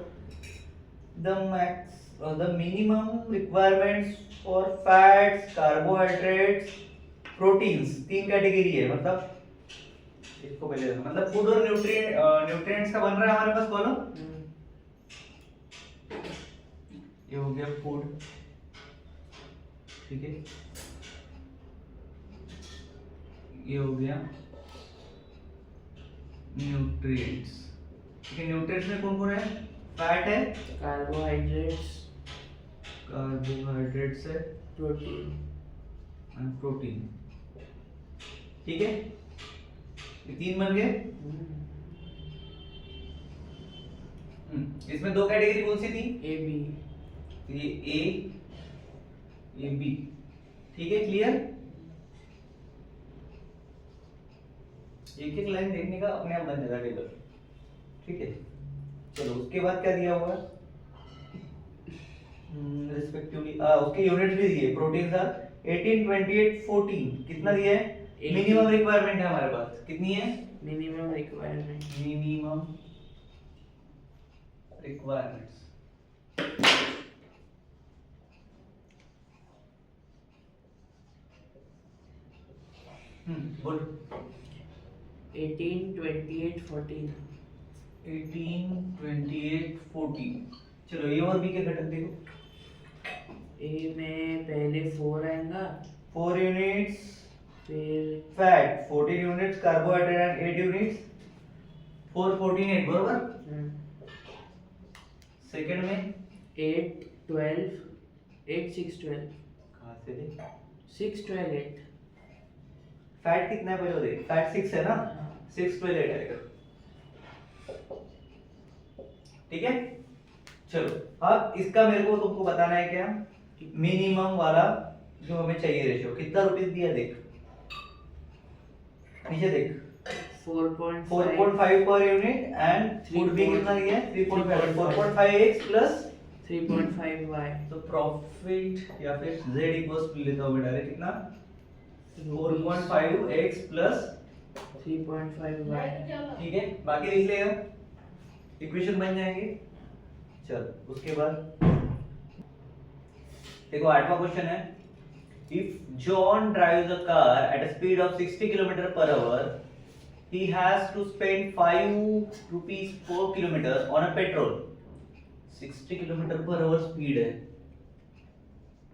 [SPEAKER 1] the minimum requirements for fats, carbohydrates, proteins, 3 category है, मतलब इसको पहले मतलब फूड और न्यूट्रिएंट्स का बन रहा है हमारे पास कॉलम। ये हो गया फूड, ठीक है, ये हो गया न्यूट्रिएंट्स, ठीक है। न्यूट्रिएंट्स में कौन कौन है, फैट है, कार्बोहाइड्रेट्स है,
[SPEAKER 2] प्रोटीन
[SPEAKER 1] एंड प्रोटीन, ठीक है। ये 3 बन गए। इसमें 2 कैटेगरी कौन सी थी,
[SPEAKER 2] A B.
[SPEAKER 1] ये ए, ये बी, ठीक है, क्लियर। एक एक लाइन देखने का अपने आप बन जाएगा टेबल, ठीक है। चलो, उसके बाद क्या दिया हुआ है, रिस्पेक्टिवली उसके यूनिट्स भी दिए, प्रोटीन था 18, 28, 14, कितना दिया है, मिनिमम रिक्वायरमेंट है हमारे पास, कितनी है,
[SPEAKER 2] Minimum requirement.
[SPEAKER 1] मिनिमम रिक्वायरमेंट्स, बोल
[SPEAKER 2] 18, 28, 14.
[SPEAKER 1] 18, 28, 14। चलो, ए और बी के घटक देखो,
[SPEAKER 2] A में पहले 4 आएगा,
[SPEAKER 1] 4 यूनिट्स
[SPEAKER 2] फिर
[SPEAKER 1] fat, 14 units carbohydrate and 8 units, 4, 14, 8, बरोबर। सेकंड में
[SPEAKER 2] 8, 12, 8, 6, 12.
[SPEAKER 1] कहां से दे,
[SPEAKER 2] 6, 12, 8.
[SPEAKER 1] फैट कितना है पहले देख, फैट 6 है ना, 6, 12, 8 आएगा, ठीक है। चलो, अब इसका मेरे को तुमको बताना है क्या, मिनिमम वाला जो हमें चाहिए रेशियो, कितना रुपीस दिया देख, नीचे देख, 4.5 पर यूनिट, एंड फूड भी कितना दिया है, 3.5, 4.5x प्लस
[SPEAKER 2] 3.5y.
[SPEAKER 1] तो प्रॉफिट या फिर z इक्वल्स लेता हूं मैं डायरेक्ट, कितना 4.5x प्लस
[SPEAKER 2] 3.5y.
[SPEAKER 1] ठीक है, बाकी लिख लेगा, इक्वेशन बन जाएंगे। चल, उसके बाद देखो 8वां क्वेश्चन है, if John drives a car at a speed of 60 kilometre per hour, he has to spend 5 rupees per kilometer on a petrol। 60 kilometre per hour speed है,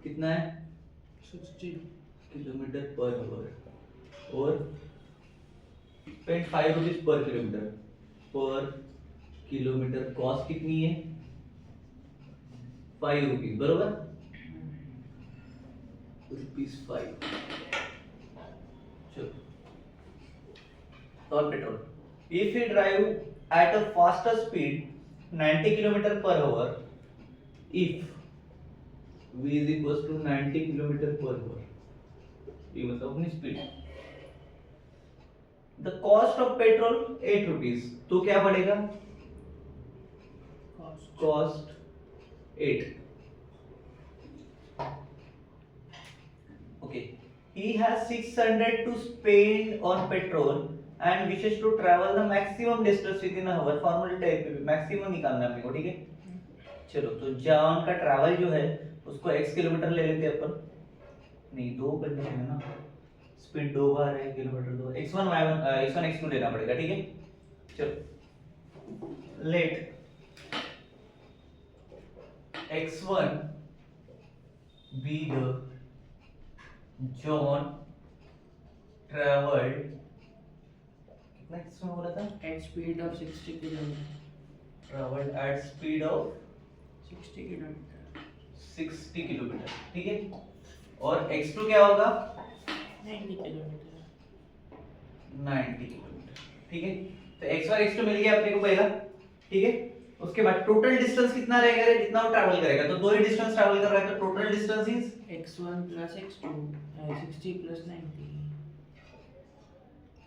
[SPEAKER 1] कितना है,
[SPEAKER 2] 60
[SPEAKER 1] किलोमीटर पर आवर, और spend 5 rupees पर kilometre, पर kilometre cost कितनी है, 5 rupees, बरोबर, ₹5। चलो, और petrol, if we drive at a faster speed 90 kilometre per hour, if v is equals to 90 kilometre per hour, ये मतलब अपनी speed, the cost of petrol 8 rupees, तो क्या पड़ेगा, cost 8, okay, he has 600 to spend on petrol and wishes to travel the maximum distance within an hour, formula type पे maximum निकालना है अपने को, ठीक है। चलो तो जॉन का ट्रैवल जो है उसको x किलोमीटर ले लेते हैं अपन, नहीं दो कंडीशन है ना, स्पीड 2 बार है kilometre 2, x1 y1 x1 x2 लेना पड़ेगा, ठीक है। चलो late x1 be the John traveled, कितना x1 बोला था,
[SPEAKER 2] at speed of 60 kilometer.
[SPEAKER 1] traveled at speed of
[SPEAKER 2] 60 kilometer.
[SPEAKER 1] 60 kilometre, ठीक है। और x2 क्या होगा,
[SPEAKER 2] 90 kilometer.
[SPEAKER 1] 90 किलोमीटर, ठीक है। तो x1 x2 मिल गया अपने को पहला, ठीक है। उसके बाद टोटल डिस्टेंस कितना रहेगा रे, जितना वो ट्रैवल करेगा, तो दो ही डिस्टेंस ट्रैवल कर रहा है, तो total distance is
[SPEAKER 2] x1 plus x2 60 plus 90.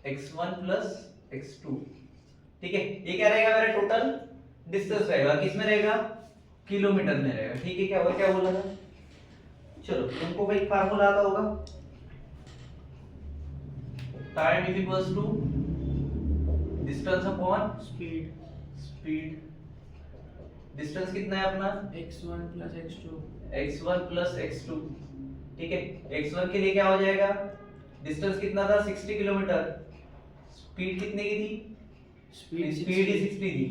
[SPEAKER 1] x1 plus x2, ठीक है। ये क्या रहेगा मेरा टोटल डिस्टेंस रहेगा, किस में रहेगा, किलोमीटर में रहेगा, ठीक है। क्या और क्या बोला था, चलो तुमको भाई फार्मूला आता होगा, time is equals to distance upon
[SPEAKER 2] Speed
[SPEAKER 1] speed. Distance कितना है अपना,
[SPEAKER 2] x1 plus x2.
[SPEAKER 1] x1 plus x2, ठीक है। x1 के लिए क्या हो जाएगा, डिस्टेंस कितना था 60 किलोमीटर, स्पीड कितने की थी,
[SPEAKER 2] Speed
[SPEAKER 1] स्पीड ही
[SPEAKER 2] 60.
[SPEAKER 1] 60 थी,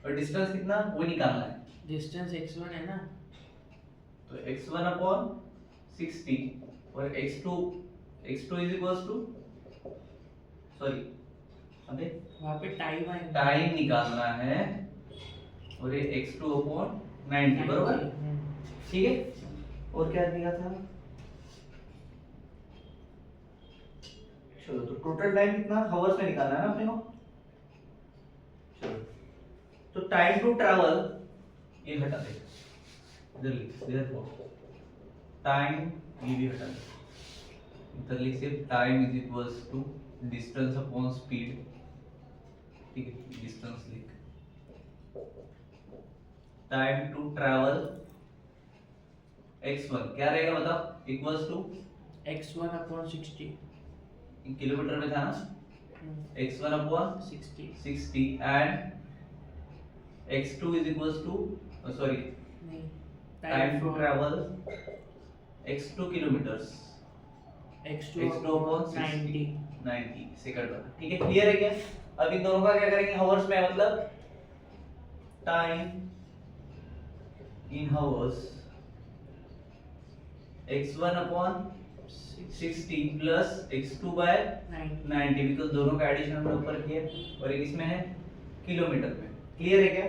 [SPEAKER 1] और डिस्टेंस कितना वो निकालना है,
[SPEAKER 2] Distance x1 है ना,
[SPEAKER 1] तो x1 अपॉन 60 और x2 is equals to, sorry अबे
[SPEAKER 2] वहाँ पे टाइम आएगा.
[SPEAKER 1] टाइम निकालना है, और ये x2 अपॉन 90 बरोबर, ठीक है। और क्या दिया था, चलो तो टोटल टाइम कितना हावर्स में निकालना है ना अपने को, चलो तो टाइम टू ट्रैवल ये हटा दे, इधर लिख देयरफॉर टाइम ये भी हटा दे, इधर लिख सिर्फ time is equals to distance upon speed, ठीक है। डिस्टेंस लिख, टाइम टू ट्रैवल x1 क्या रहेगा बताओ, equals to
[SPEAKER 2] x1 upon 60.
[SPEAKER 1] Kilometre में था ना, x1 upon 60 and x2 is equals to, sorry
[SPEAKER 2] नहीं,
[SPEAKER 1] time to
[SPEAKER 2] for
[SPEAKER 1] travel x2 kilometres,
[SPEAKER 2] x2
[SPEAKER 1] x2
[SPEAKER 2] upon
[SPEAKER 1] upon
[SPEAKER 2] 90.
[SPEAKER 1] 90 second पर, ठीक है। क्लियर है क्या, अब इन दोनों का क्या करेंगे हावर्स में, मतलब time in hours x1 upon 60 plus x2 by 90, because दोनों का एडिशन हमने ऊपर किया और एक इसमें है किलोमीटर में, क्लियर है क्या।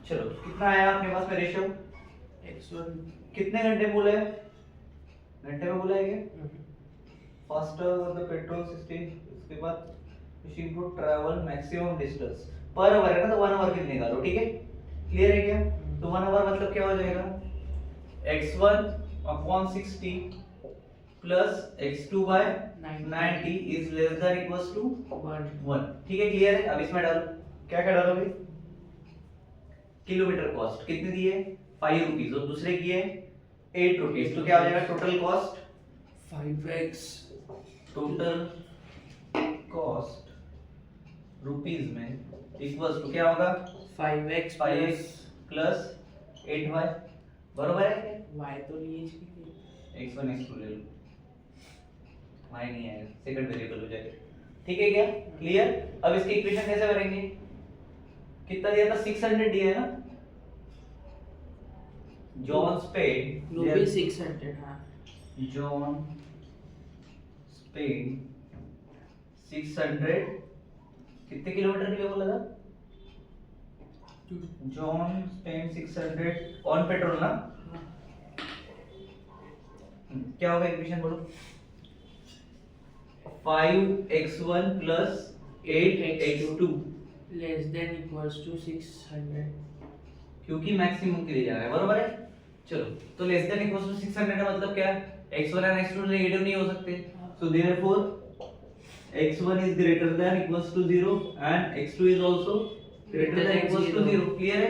[SPEAKER 1] चलो कितना आया आपके पास में रेशियो,
[SPEAKER 2] x1
[SPEAKER 1] कितने घंटे बोला है, घंटे में बोला है क्या, फास्टर द पेट्रोल 60, उसके बाद मशीन को travel maximum distance per hour है ना, तो 1 आवर के लिए निकालो, ठीक है। क्लियर है क्या, तो 1 आवर मतलब क्या हो जाएगा, x1 upon 60 plus x2 by 90 is less than equals to 1, ठीक है। क्लियर है, अब इसमें डालो, क्या क्या डालोगे, किलोमीटर कॉस्ट कितनी दी है 5 रुपीस और दूसरे की है 8 रुपीस, तो क्या हो जाएगा total cost
[SPEAKER 2] 5x.
[SPEAKER 1] Total cost rupees में इक्वल्स टू क्या होगा
[SPEAKER 2] 5x
[SPEAKER 1] 5x प्लस 8y, बरोबर है,
[SPEAKER 2] y तो लिए इसकी.
[SPEAKER 1] x1 x2 ले लो, y नहीं आएगा, सेकंड वेरिएबल हो जाएगा, ठीक है क्या, क्लियर। अब इसकी इक्वेशन कैसे करेंगे, कितना दिया था 600 दिया है ना, जॉन स्पेड
[SPEAKER 2] रुपीस 600. हाँ,
[SPEAKER 1] जॉन स्पेड 600 कितने किलोमीटर के लिए बोला था, जॉन स्पेड 600 ऑन पेट्रोल ना, क्या होगा इक्वेशन बोलो, 5x1 plus 8x2
[SPEAKER 2] less than equals to 600.
[SPEAKER 1] क्योंकि मैक्सिमम के लिए जा रहा है, बरोबर है। चलो तो लेस देन इक्वल्स टू 600 का मतलब क्या है, x1 एंड x2 नेगेटिव नहीं हो सकते, so therefore x1 is greater than equals to 0 and x2 is also greater than equals to 0, clear है।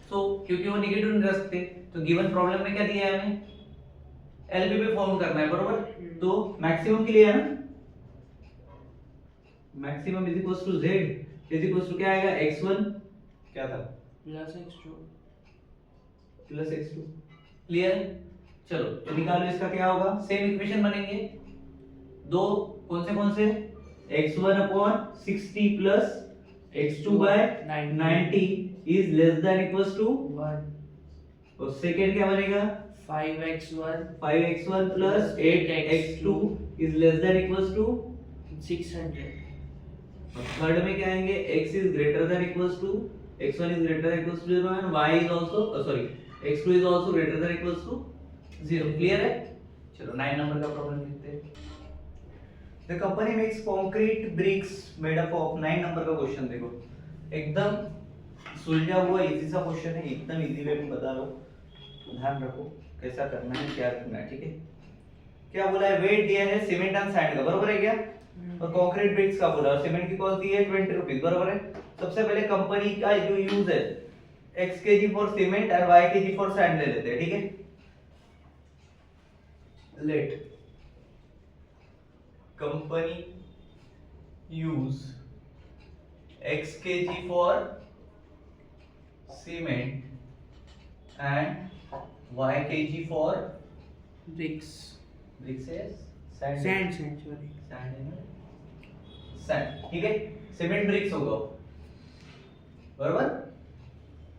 [SPEAKER 1] सो क्योंकि वो नेगेटिव नहीं रह सकते, तो गिवन प्रॉब्लम में क्या दिया है हमें, एलपीपी फॉर्म करना है, बरोबर। तो मैक्सिमम के लिए है ना, maximum is equals to z is equals to क्या आएगा, x1 क्या था
[SPEAKER 2] plus x2
[SPEAKER 1] plus x2। Clear? चलो तो निकालो इसका क्या होगा, सेम इक्वेशन बनेंगे दो, कौन से x1 upon 60 plus x2 by 90 is less than equals to
[SPEAKER 2] 1
[SPEAKER 1] और सेकंड क्या बनेगा
[SPEAKER 2] 5x1
[SPEAKER 1] plus 8x2 is less than equals to
[SPEAKER 2] 600
[SPEAKER 1] और थर्ड में क्या आएंगे x is greater than equals to x1 is greater than equals to 0 and y is also sorry x2 is also greater than equals to 0। Clear है? चलो 9 number का problem देखते हैं। The company makes concrete bricks made up of 9 number का question देखो, एकदम सुलझा हुआ इजी सा क्वेश्चन है, एकदम इजी वे में बता रहा हूं, ध्यान रखो कैसा करना है क्या करना है। ठीक है, क्या बोला है, वेट दिया है सीमेंट एंड सैंड का, बरोबर है क्या, और कंक्रीट ब्रिक्स का बोला और सीमेंट की कॉस्ट दी है 20 रुपीस, बरोबर है। सबसे पहले कंपनी का जो यूज है x kg फॉर सीमेंट और y kg फॉर सैंड ले लेते हैं। ठीक है, let company use x kg for cement and y kg for
[SPEAKER 2] bricks
[SPEAKER 1] bricks है
[SPEAKER 2] sand sorry
[SPEAKER 1] सैंड। ठीक है, सीमेंट ब्रिक्स होगा, बरोबर,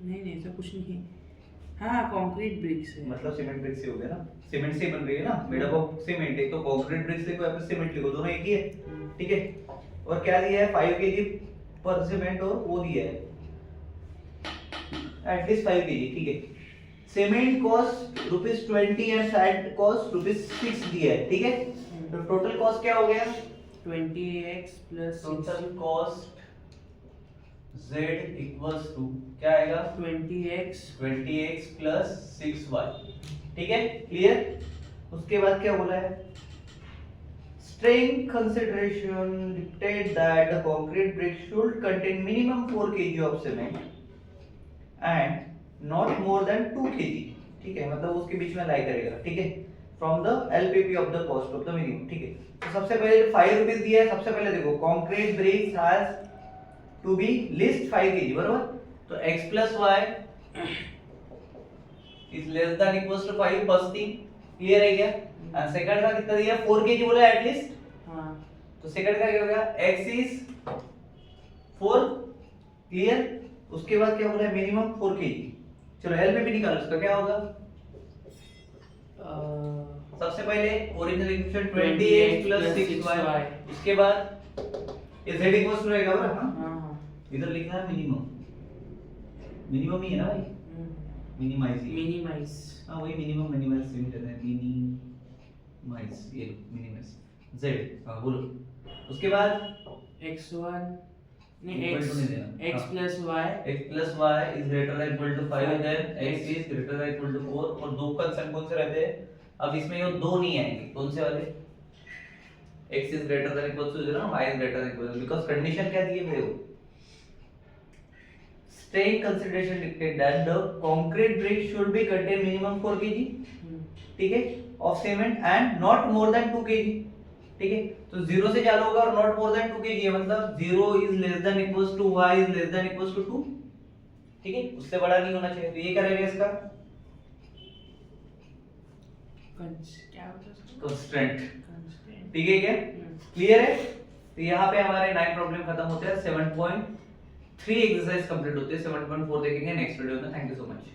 [SPEAKER 2] नहीं ऐसा कुछ नहीं है। हाँ कंक्रीट ब्रिक्स है,
[SPEAKER 1] मतलब सीमेंट ब्रिक्स ही हो गया ना, सीमेंट से ही बन रही है ना, मेड अप ऑफ सीमेंट, एक तो कंक्रीट ब्रिक्स लिखो या फिर सीमेंट लिखो, दोनों एक ही है। ठीक है, और क्या दिया है 5 kg पर सीमेंट और वो दिया है एटलीस्ट 5 kg। ठीक है, cement cost ₹20 and sand cost ₹6 दिया है। ठीक है, तो टोटल कॉस्ट क्या हो गया,
[SPEAKER 2] 20x plus
[SPEAKER 1] total cost z equals to क्या आएगा
[SPEAKER 2] 20x
[SPEAKER 1] प्लस 6y। ठीक है, क्लियर। उसके बाद क्या बोला है, strength consideration dictate that the concrete brick should contain minimum 4 kg of cement and not more than 2 kg। ठीक है, मतलब उसके बीच में लाई करेगा। ठीक है, from the LPP of the cost of the minimum. ठीक है, तो सबसे पहले 5 रुपीस दिया है, सबसे पहले देखो concrete bricks has to be least 5 kg, बरोबर, तो x plus y is less than equals to 5 first thing, clear है क्या। एंड सेकंड का कितना दिया 4 kg बोला एटलीस्ट,
[SPEAKER 2] हाँ
[SPEAKER 1] तो सेकंड का क्या होगा x is 4, क्लियर। उसके बाद क्या बोला है मिनिमम 4 kg। चलो LPP निकालो, इसका क्या होगा, सबसे पहले original equation 20x plus 6y, उसके बाद ये z इक्वल्स टू रहेगा बराबर। हां, इधर लिखना है मिनिमम, मिनिमम ही है ना भाई, मिनिमाइज, हाँ वही मिनिमम मिनिमाइज से भी रहता है, मिनिमाइज, ये मिनिमाइज z। हाँ बोलो, उसके बाद
[SPEAKER 2] x1 नहीं
[SPEAKER 1] Equal to नहीं
[SPEAKER 2] x
[SPEAKER 1] देना।
[SPEAKER 2] x plus y
[SPEAKER 1] x plus y is greater than equal to 5 then x is greater than equal to 4, और दो कंसेप्ट कौन से रहते हैं, अब इसमें ये दो नहीं आएंगे, कौन से वाले, x is greater than equal to 0 y is greater than equal to, because condition क्या दी है मेरे को, strain consideration dictate that the concrete brick should be contain minimum 4 kg, ठीक है, of cement and not more than 2 kg। ठीक है, तो 0 से चालू होगा और नॉट मोर देन 2 kg है, मतलब 0 is less than equals to y is less than equals to 2। ठीक है, उससे बड़ा नहीं होना चाहिए, तो ये क्या रहेगा इसका
[SPEAKER 2] क्या होता है उसका
[SPEAKER 1] कंस्ट्रेंट।
[SPEAKER 2] कंस्टेंट।
[SPEAKER 1] ठीक है क्या, क्लियर है। तो यहाँ पे हमारे 9 प्रॉब्लम खत्म होते हैं, 7.3 एक्सरसाइज कंप्लीट होते हैं, 7.4 देखेंगे नेक्स्ट वीडियो में। Thank you so much.